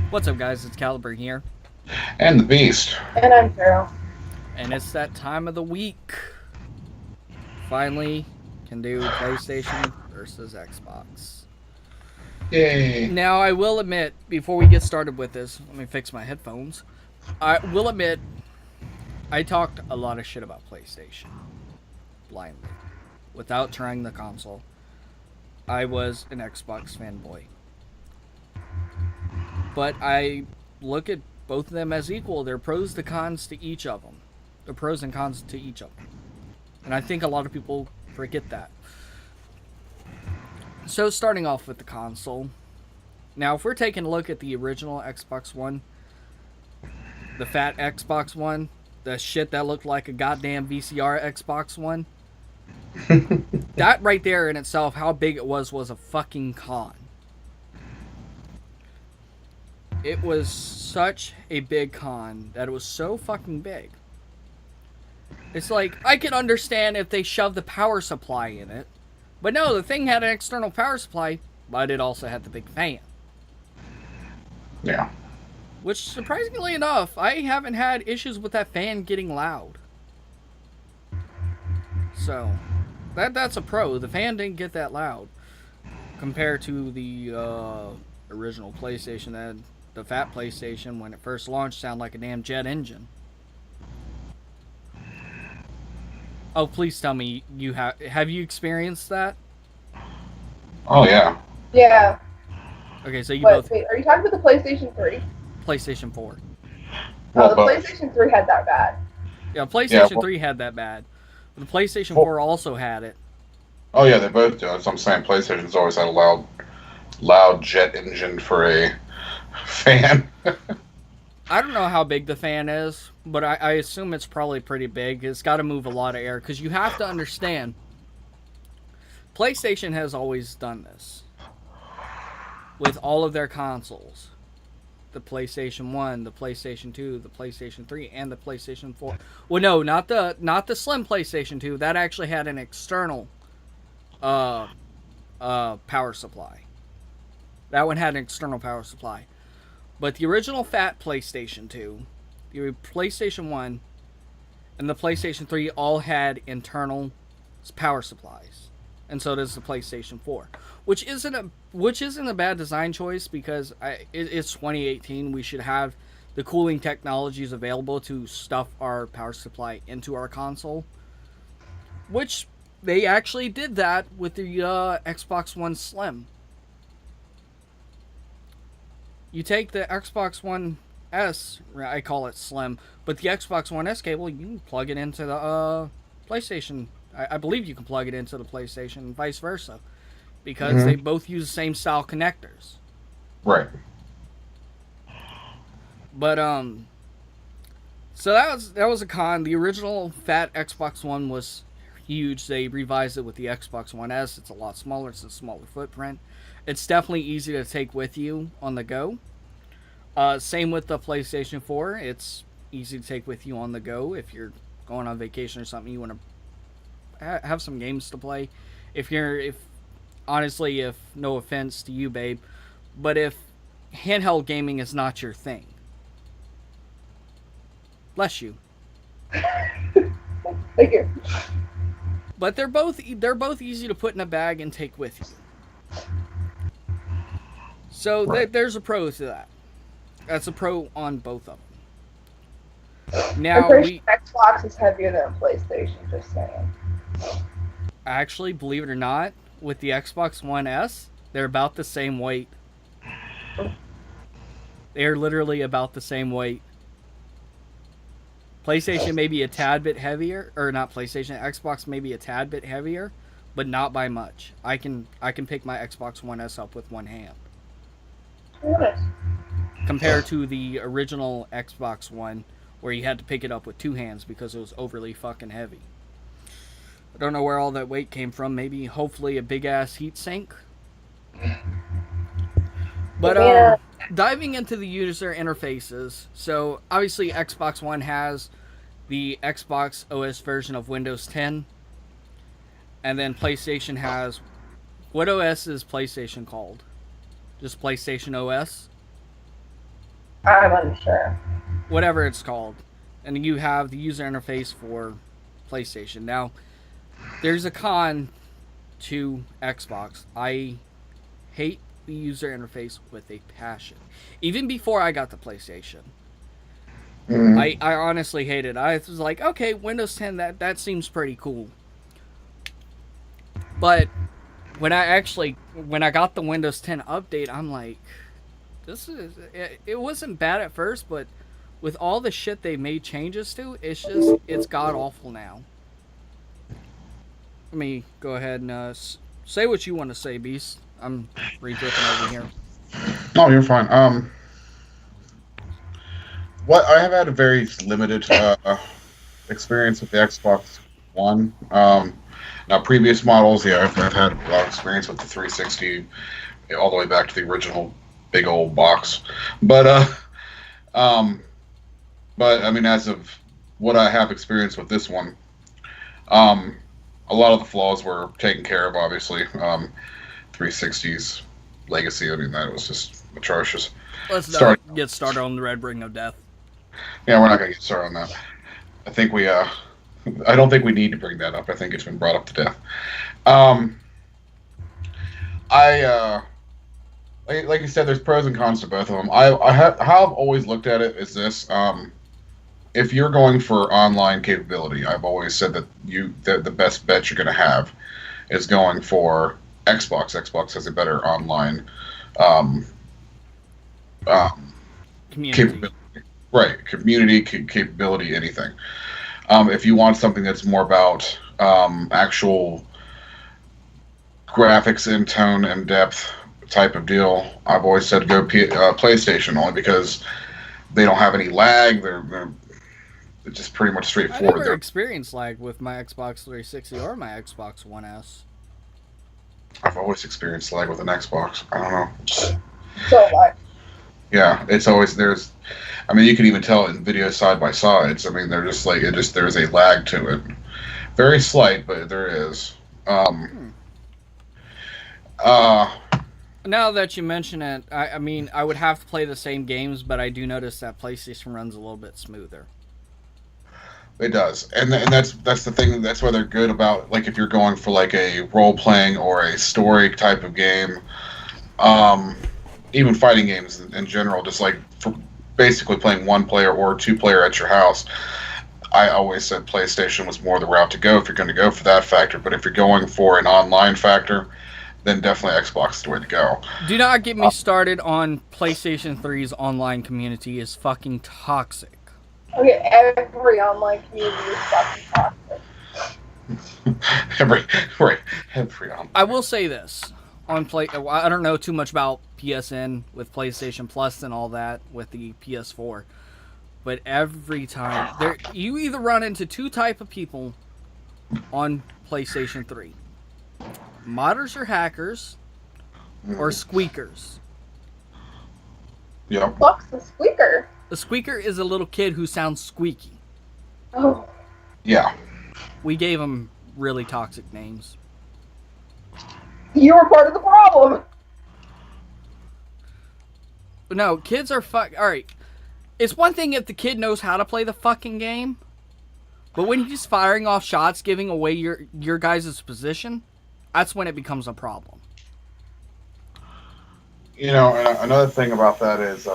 What's up, guys? It's Caliber here, And the Beast. And I'm Carol. and it's that time of the week. Finally, can do PlayStation versus Xbox. Yay. Now, I will admit, before we get started with this, let me fix my headphones. I will admit, I talked a lot of shit about PlayStation blindly, without trying the console. I was an Xbox fanboy, but I look at both of them as equal. There are pros and cons to each of them. The pros and cons to each of them. And I think a lot of people forget that. So, starting off with the console. Now, if we're taking a look at the original Xbox One, the fat Xbox One, the shit that looked like a goddamn VCR Xbox One, that right there in itself, how big it was a fucking con. It was such a big con that it was so fucking big. It's like, I can understand if they shoved the power supply in it. But no, the thing had an external power supply, but it also had the big fan. Yeah. Which, surprisingly enough, I haven't had issues with that fan getting loud. So, that's a pro. The fan didn't get that loud. Compared to the original PlayStation, that the fat PlayStation, when it first launched, sounded like a damn jet engine. Oh, please tell me you have you experienced that? Oh, yeah. Yeah. Okay, so you But both wait, are you talking about the PlayStation 3? PlayStation 4. Well, The but PlayStation 3 had that bad. Yeah, PlayStation well- 3 had that bad. But the PlayStation Well- 4 also had it. oh yeah, they both do. That's what I'm saying. PlayStation's always had a loud jet engine for a fan. I don't know how big the fan is, but I assume it's probably pretty big. It's got to move a lot of air because you have to understand. PlayStation has always done this with all of their consoles. The PlayStation 1, the PlayStation 2, the PlayStation 3, and the PlayStation 4. Well, no, not the slim PlayStation 2. That actually had an external power supply. That one had an external power supply. But the original fat PlayStation 2, the PlayStation 1, and the PlayStation 3 all had internal power supplies. And so does the PlayStation 4. Which isn't a bad design choice because it's 2018. We should have the cooling technologies available to stuff our power supply into our console. Which they actually did that with the Xbox One Slim. You take the Xbox One S, I call it Slim, but the Xbox One S cable, you can plug it into the PlayStation. I believe you can plug it into the PlayStation and vice versa. Because they both use the same style connectors. Right. But, so that was a con. The original fat Xbox One was huge. They revised it with the Xbox One S. It's a lot smaller. It's a smaller footprint. It's definitely easy to take with you on the go. Same with the PlayStation 4. It's easy to take with you on the go if you're going on vacation or something. You want to have some games to play. If honestly, if no offense to you, babe, but if handheld gaming is not your thing, bless you. Thank you. But they're both easy to put in a bag and take with you. So Right. there's a pro to that. That's a pro on both of them. I'm Now pretty sure Xbox is heavier than PlayStation, just saying. actually, believe it or not, with the Xbox One S, they're about the same weight. They're literally about the same weight. PlayStation may be a tad bit heavier, or not PlayStation, Xbox may be a tad bit heavier, but not by much. I can pick my Xbox One S up with one hand. Nice. Compared to the original Xbox One, where you had to pick it up with two hands because it was overly fucking heavy. I don't know where all that weight came from. Maybe, hopefully, a big ass heat sink. But Yeah. diving into the user interfaces, so obviously Xbox One has the Xbox OS version of Windows 10, and then PlayStation has, what OS is PlayStation called? Just PlayStation OS? I'm unsure. whatever it's called, and you have the user interface for PlayStation. Now, there's a con to Xbox. I hate the user interface with a passion. Even before I got the PlayStation, I honestly hated it. I was like, okay, Windows 10, that seems pretty cool. But when I got the Windows 10 update, I'm like, it wasn't bad at first, but with all the shit they made changes to, it's god awful now. Let me go ahead and say what you want to say, Beast. I'm re-dripping over here. No, you're fine. What I have had a very limited experience with the Xbox One. Now, previous models, yeah, I've had a lot of experience with the 360, all the way back to the original big old box. But I mean, as of what I have experienced with this one, a lot of the flaws were taken care of. Obviously, 360's legacy. I mean, that was just atrocious. Let's not get started on the Red Ring of Death. Yeah, we're not going to get started on that. I think I don't think we need to bring that up. I think it's been brought up to death. Like you said, there's pros and cons to both of them. How I've always looked at it is this: if you're going for online capability, I've always said that the best bet you're going to have is going for Xbox. Xbox has a better online capability. Right, community capability, anything. If you want something that's more about actual graphics and tone and depth type of deal, I've always said go PlayStation, only because they don't have any lag. They're just pretty much straightforward. I never experienced lag with my Xbox 360 or my Xbox One S. I've always experienced lag with an Xbox. I don't know. So much. Yeah, it's always there's. I mean, you can even tell it in video side by sides. I mean, they're just like there's a lag to it, very slight, but there is. Now that you mention it, I mean, I would have to play the same games, but I do notice that PlayStation runs a little bit smoother. It does, and that's the thing. That's why they're good about, like, if you're going for like a role playing or a story type of game, even fighting games in general, just like for basically playing one player or two player at your house. I always said PlayStation was more the route to go if you're going to go for that factor. But if you're going for an online factor, then definitely Xbox is the way to go. Do not get me started on PlayStation 3's online community is fucking toxic. Okay, every online community is fucking toxic. every online. I will say this. I don't know too much about PSN with PlayStation Plus and all that with the PS4. But every time, you either run into two type of people on PlayStation 3. Modders or hackers, or squeakers. Yep. What's the squeaker? The squeaker is a little kid who sounds squeaky. Oh. Yeah. We gave him really toxic names. You were part of the problem. But no, kids are alright. It's one thing if the kid knows how to play the fucking game, but when he's firing off shots, giving away your guys' position, that's when it becomes a problem. You know, and another thing about that is,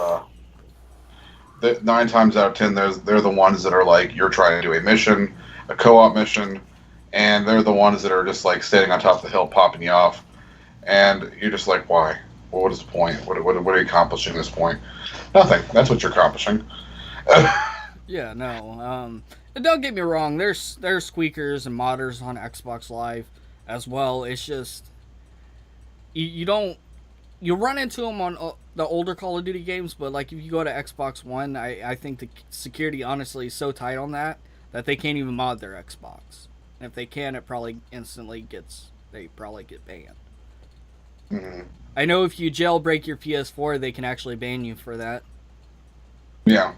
that 9 times out of 10, they're the ones that are like, you're trying to do a mission, a co-op mission, and they're the ones that are just like standing on top of the hill, popping you off, and you're just like, why? Well, what is the point? What are you accomplishing at this point? Nothing. That's what you're accomplishing. Yeah, no. Don't get me wrong. There's squeakers and modders on Xbox Live as well. It's just you run into them on the older Call of Duty games, but like if you go to Xbox One, I think the security honestly is so tight on that they can't even mod their Xbox. And if they can, it probably they probably get banned. Mm-hmm. I know if you jailbreak your PS4, they can actually ban you for that. Yeah.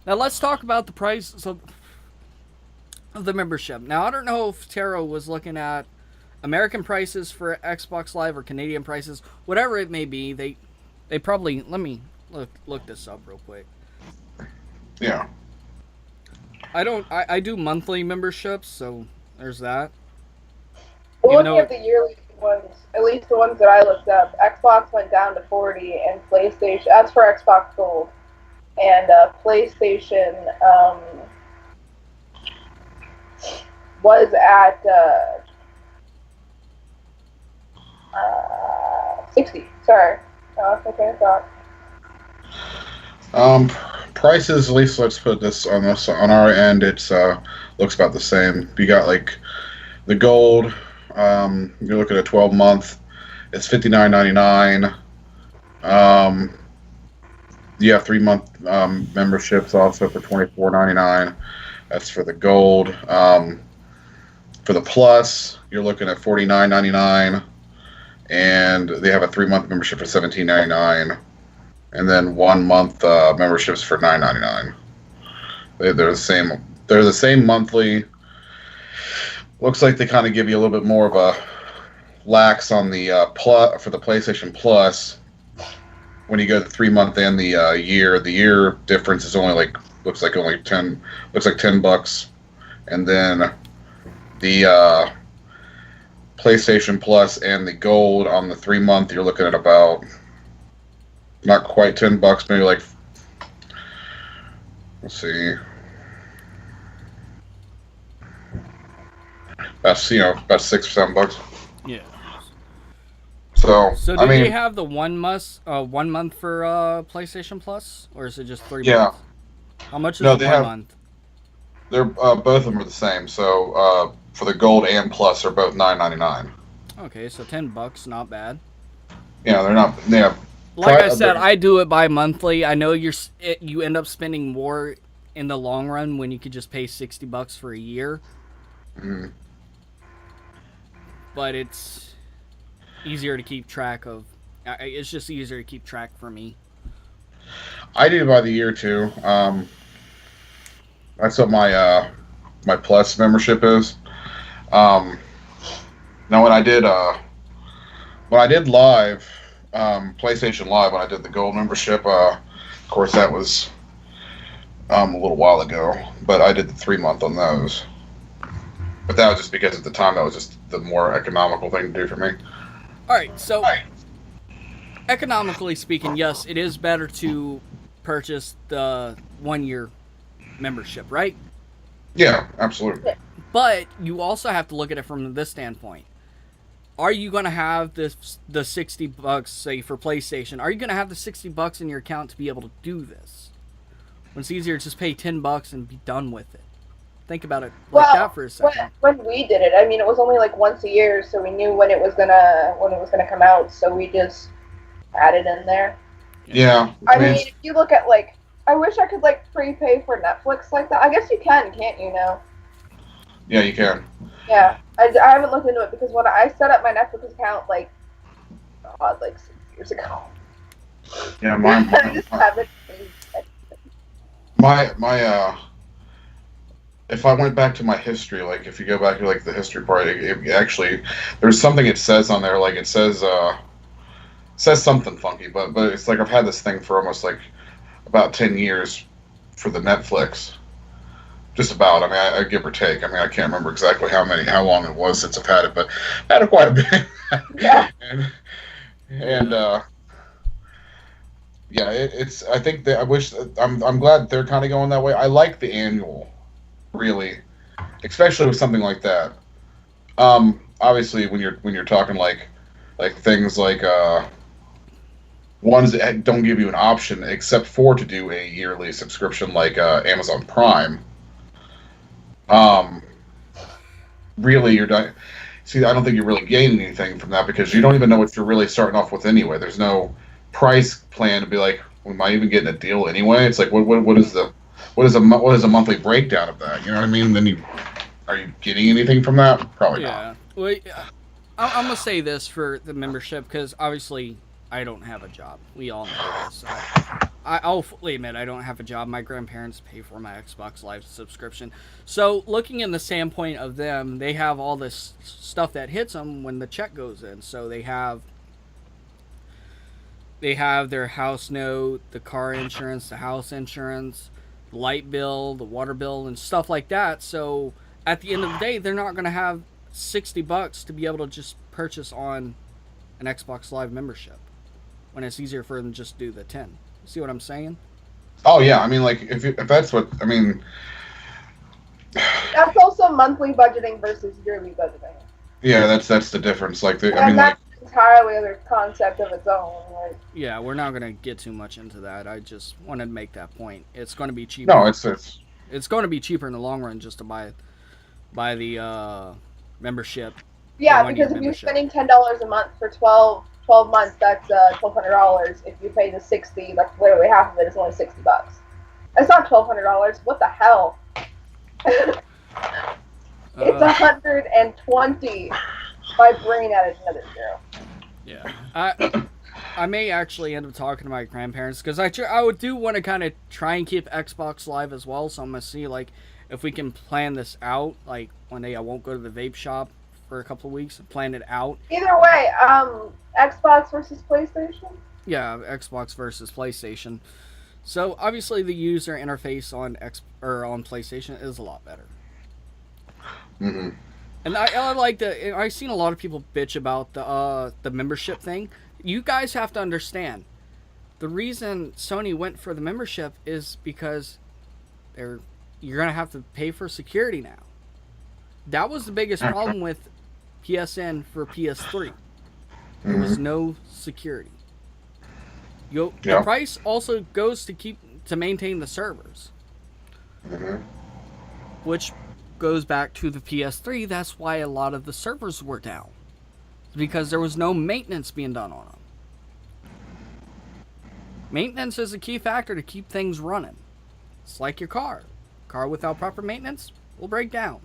Now let's talk about the price of the membership. Now I don't know if Taro was looking at American prices for Xbox Live or Canadian prices, whatever it may be, they probably, let me look this up real quick. Yeah. I do monthly memberships, so there's that. Looking at the yearly ones, at least the ones that I looked up, Xbox went down to 40, and PlayStation, that's for Xbox Gold, and PlayStation was at 60. Sorry. Lost my train of thought. Prices, at least let's put this on our end, it's looks about the same. You got like the gold, you look at a 12-month, it's $59.99. You have 3-month memberships also for $24.99. That's for the gold. For the plus, you're looking at $49.99, and they have a 3-month membership for $17.99, and then 1-month memberships for $9.99. They're the same. They're the same monthly. Looks like they kind of give you a little bit more of a lax on the plus for the PlayStation Plus. When you go to 3-month and the year, the year difference is only looks like $10, and then the PlayStation Plus and the Gold on the 3-month, you're looking at about not quite $10, maybe like, let's see, that's about $6 or $7. Yeah. So do I mean, they have the 1 month for PlayStation Plus, or is it just 3 yeah. months? How much is No, the they 1 have- month? they're both of them are the same. So for the Gold and Plus are both $9.99. Okay, so $10, not bad. Yeah, they're not. Yeah, Like I said, I do it bi-monthly. I know you end up spending more in the long run when you could just pay $60 for a year. mhm. But it's easier to keep track of. It's just easier to keep track for me. I do by the year too. That's what my my Plus membership is. Now when I did live, PlayStation Live, when I did the Gold membership, of course that was a little while ago, but I did the 3-month on those. But that was just because at the time that was just the more economical thing to do for me. All right, so economically speaking, yes, it is better to purchase the 1-year membership, right? Yeah, absolutely. But you also have to look at it from this standpoint. Are you going to have the $60, say, for PlayStation? Are you going to have the $60 in your account to be able to do this? When it's easier to just pay $10 and be done with it. Think about it like that for a second. When we did it, I mean, it was only like once a year, so we knew when it was gonna come out, so we just had it in there. Yeah. I mean, if you look at I wish I could prepay for Netflix like that. I guess you can, can't you now? Yeah, you can. Yeah, I haven't looked into it because when I set up my Netflix account 6 years ago. Yeah, I just haven't. my if I went back to my history, if you go back to the history part, it actually there's something it says on there, it says something funky, but it's I've had this thing for almost about 10 years for the Netflix. Just about. I mean, I give or take. I mean, I can't remember exactly how long it was since I've had it, but I've had it quite a bit. Yeah. and yeah, it's. I think that I wish. I'm glad they're kind of going that way. I like the annual, really, especially with something like that. Obviously, when you're talking things ones that don't give you an option except for to do a yearly subscription, like Amazon Prime. Really, you're not. See, I don't think you're really gaining anything from that because you don't even know what you're really starting off with anyway. There's no price plan to be am I even getting a deal anyway? It's what is a monthly breakdown of that? You know what I mean? Then are you getting anything from that? Probably not. Well, I'm gonna say this for the membership because obviously I don't have a job. We all know this. I'll fully admit I don't have a job. My grandparents pay for my Xbox Live subscription. So looking in the standpoint of them, they have all this stuff that hits them when the check goes in. So they have their house note, the car insurance, the house insurance, the light bill, the water bill, and stuff like that. So at the end of the day, they're not going to have $60 to be able to just purchase on an Xbox Live membership when it's easier for them to just do the 10. See what I'm saying? Oh yeah, I mean, like if that's what I mean. That's also monthly budgeting versus yearly budgeting. Yeah, that's the difference. Like I And mean, that's entirely other concept of its own. Like, Yeah, we're not gonna get too much into that. I just wanted to make that point. It's going to be cheaper. no, it's going to be cheaper in the long run just to buy the membership. yeah, the 1 because year if you're membership. spending $10 a month for 12 months, that's $1,200. If you pay the 60, that's literally half of it. It's only $60. That's not $1,200. What the hell? It's 120. My brain added another zero. Yeah, I may actually end up talking to my grandparents because I do want to kind of try and keep Xbox Live as well. So I'm gonna see like if we can plan this out. Like one day I won't go to the vape shop for a couple of weeks and plan it out. Either way, Xbox versus PlayStation. Yeah, Xbox versus PlayStation. So obviously the user interface on on PlayStation is a lot better. mm-hmm. And I like I've seen a lot of people bitch about the membership thing. You guys have to understand, the reason Sony went for the membership is because you're gonna have to pay for security now. That was the biggest problem with PSN for PS3. There was no security. The price also goes to maintain the servers, which goes back to the PS3. That's why a lot of the servers were down, because there was no maintenance being done on them. Maintenance is a key factor to keep things running. It's like your car. Car without proper maintenance will break down.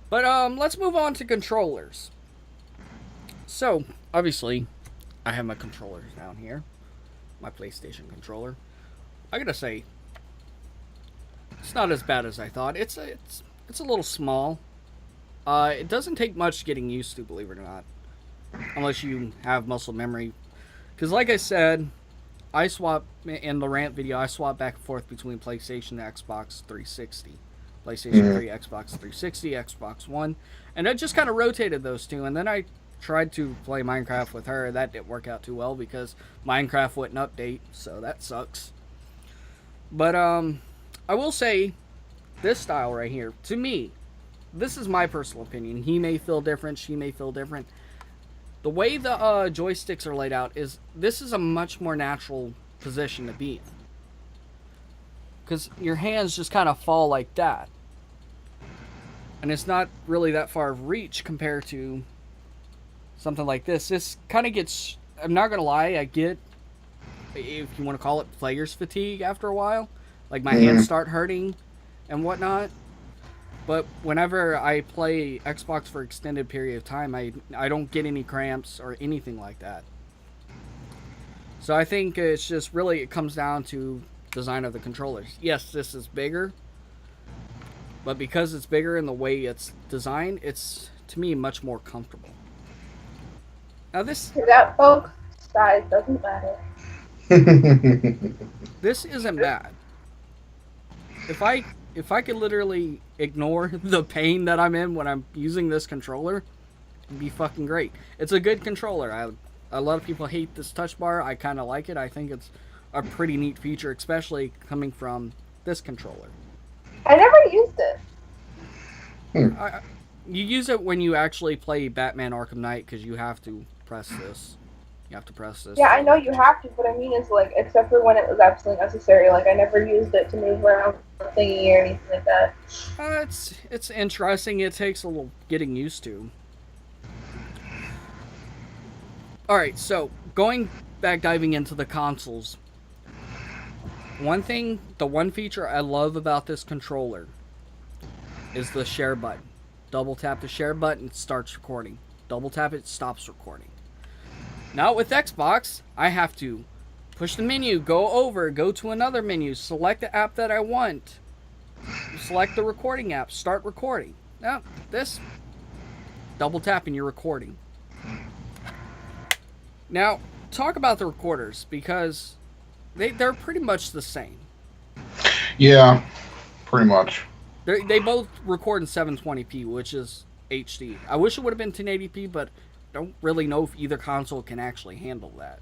But let's move on to controllers. So, obviously, I have my controllers down here. My PlayStation controller. I gotta say, it's not as bad as I thought. It's a little small. It doesn't take much getting used to, believe it or not. Unless you have muscle memory. Because like I said, I swap, in the rant video, I swap back and forth between PlayStation and Xbox 360. PlayStation 3, Xbox 360, Xbox One. And I just kind of rotated those two. And then I tried to play Minecraft with her. That didn't work out too well because Minecraft wouldn't update. So that sucks. But I will say, this style right here, to me, this is my personal opinion. He may feel different. She may feel different. The way the joysticks are laid out is, this is a much more natural position to be in. Because your hands just kind of fall like that. And it's not really that far of reach compared to something like this. This kind of gets, I'm not going to lie, I get, if you want to call it player's fatigue after a while. Like my hands start hurting and whatnot. But whenever I play Xbox for extended period of time, I don't get any cramps or anything like that. So I think it's just really, it comes down to design of the controllers. Yes, this is bigger. But because it's bigger and the way it's designed, it's, to me, much more comfortable. Now this... To that, folks, size doesn't matter. This isn't bad. If I could literally ignore the pain that I'm in when I'm using this controller, it'd be fucking great. It's a good controller. A lot of people hate this touch bar. I kind of like it. I think it's a pretty neat feature, especially coming from this controller. I never used it. You use it when you actually play Batman Arkham Knight because you have to press this. You have to press this. Yeah, I know you have to, but I mean, it's like, except for when it was absolutely necessary. Like, I never used it to move around the thingy or anything like that. It's interesting. It takes a little getting used to. Alright, so, going back, diving into the consoles. The one feature I love about this controller is the share button. Double tap the share button, it starts recording. Double tap it, stops recording. Not with Xbox. I have to push the menu, go to another menu, select the app that I want, select the recording app, start recording. Now, this, double tap and you're recording. Now, talk about the recorders, because they're pretty much the same. Yeah, pretty much. They both record in 720p, which is HD. I wish it would have been 1080p, but don't really know if either console can actually handle that.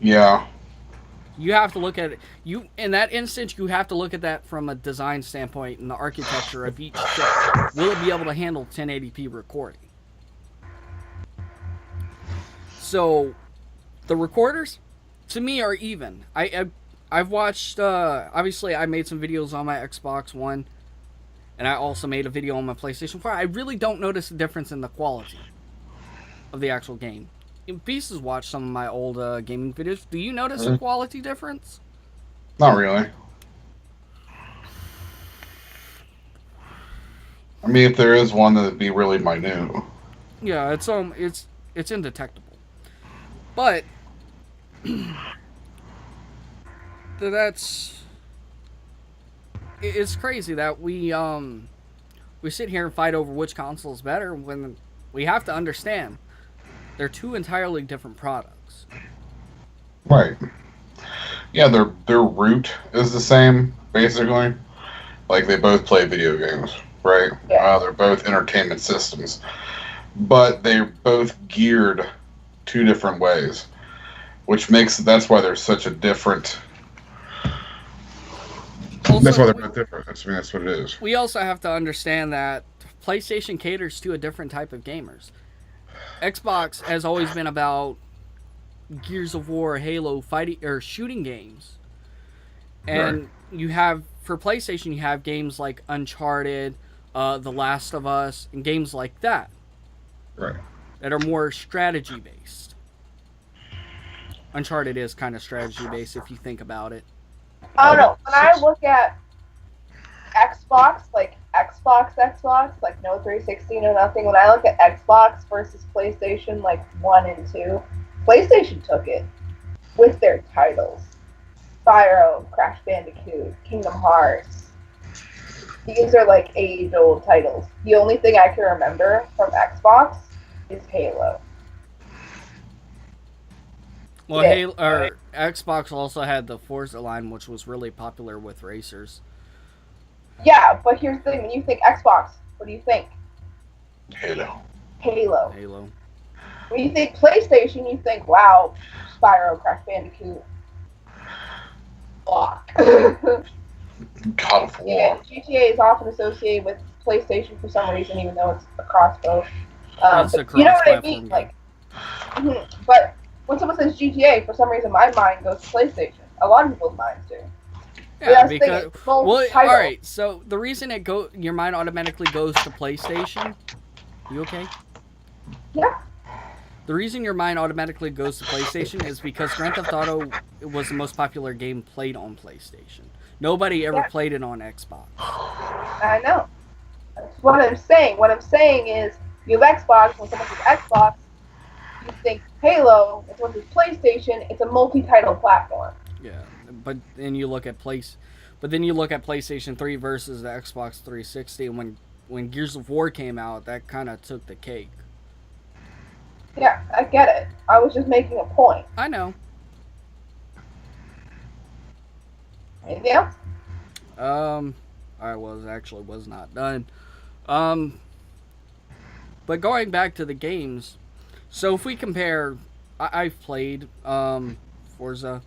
Yeah. You have to look at it. In that instance, you have to look at that from a design standpoint and the architecture of each chip. Will it be able to handle 1080p recording? So, the recorders, to me, are even. I've watched, obviously I made some videos on my Xbox One, and I also made a video on my PlayStation 4. I really don't notice a difference in the quality of the actual game. Beast has watched some of my old gaming videos. Do you notice a quality difference? Not really. I mean, if there is one, that'd be really minute. Yeah, it's indetectable. But it's crazy that we sit here and fight over which console is better when we have to understand they're two entirely different products. Right. Yeah, their root is the same, basically. Like, they both play video games, right? Yeah. They're both entertainment systems. But they're both geared two different ways. That's why they're such a different... That's why they're both different. That's what it is. We also have to understand that PlayStation caters to a different type of gamers. Xbox has always been about Gears of War, Halo, fighting or shooting games. And you have, for PlayStation, you have games like Uncharted, The Last of Us, and games like that. Right. That are more strategy based. Uncharted is kind of strategy based if you think about it. I don't know. When I look at Xbox, like Xbox, like no 360, no nothing. When I look at Xbox versus PlayStation, like 1 and 2, PlayStation took it with their titles. Spyro, Crash Bandicoot, Kingdom Hearts. These are like age-old titles. The only thing I can remember from Xbox is Halo. Well, yeah. Xbox also had the Forza line, which was really popular with racers. Yeah, but here's the thing. When you think Xbox, what do you think? Halo. When you think PlayStation, you think, wow, Spyro, Crash Bandicoot. Fuck. God of War. Yeah, GTA is often associated with PlayStation for some reason, even though it's a crossbow. You know what I mean? Like, but when someone says GTA, for some reason my mind goes to PlayStation. A lot of people's minds do. Yeah, because all right. So the reason your mind automatically goes to PlayStation. You okay? Yeah. The reason your mind automatically goes to PlayStation is because Grand Theft Auto was the most popular game played on PlayStation. Nobody ever played it on Xbox. I know. That's what I'm saying. What I'm saying is, you have Xbox. When someone says Xbox, you think Halo. When someone says PlayStation, it's a multi-title platform. Yeah, but then you look at PlayStation 3 versus the Xbox 360, and when Gears of War came out, that kind of took the cake. Yeah, I get it. I was just making a point. I know. Anything else? I was not done. But going back to the games, so if we compare, I've played Forza.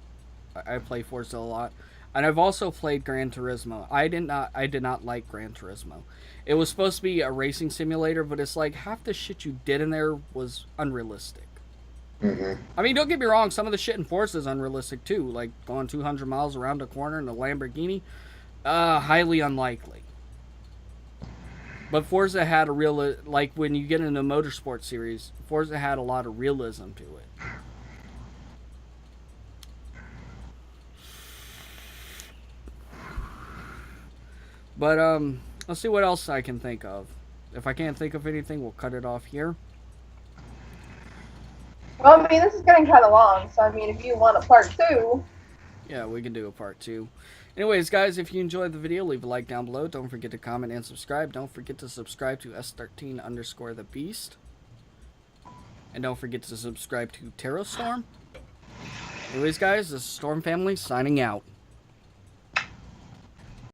I play Forza a lot, and I've also played Gran Turismo. I did not like Gran Turismo. It was supposed to be a racing simulator, but it's like half the shit you did in there was unrealistic. Mm-hmm. I mean, don't get me wrong, some of the shit in Forza is unrealistic too, like going 200 miles around a corner in a Lamborghini. Highly unlikely. But Forza had like when you get into the motorsport series, Forza had a lot of realism to it. But let's see what else I can think of. If I can't think of anything, we'll cut it off here. Well, I mean, this is getting kind of long, so I mean, if you want a part 2... Yeah, we can do a part 2. Anyways, guys, if you enjoyed the video, leave a like down below. Don't forget to comment and subscribe. Don't forget to subscribe to S13_the_Beast. And don't forget to subscribe to TerraStorm. Anyways, guys, this is Storm Family signing out.